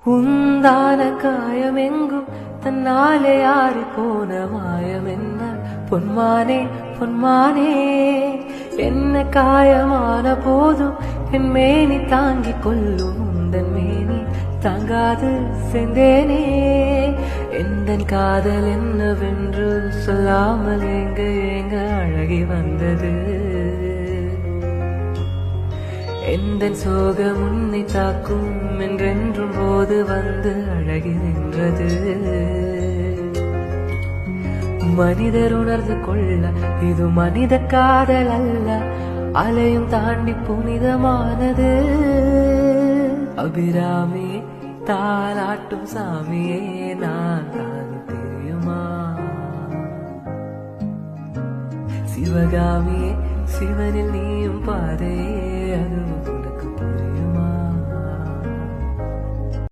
உந்தான காயமெங்கும் தன்னாலே ஆறி போன மாயம் என்ன பொன்மானே பொன்மானே. என்ன காயமான போதும் என் மேனி தாங்கிக் கொள்ளும் உந்தன் மேனி தாங்காது செந்தேனே. எந்தன் காதல் என்னவென்று சொல்லாமல் எங்க எங்க அழகி வந்தது. எந்தன் சோகம் உன்னை தாக்கும் என்றென்றும் போது வந்து அழகி நின்றது. மனிதர் உணர்ந்து கொள்ள இது மனித காதல் அல்ல, அலையும் தாண்டி புனிதமானது. அபிராமியே தாலாட்டும் சாமியே நான் தான் தெரியுமா. சிவகாமியே சிவனில் நீயும் பாதையே அதுவும்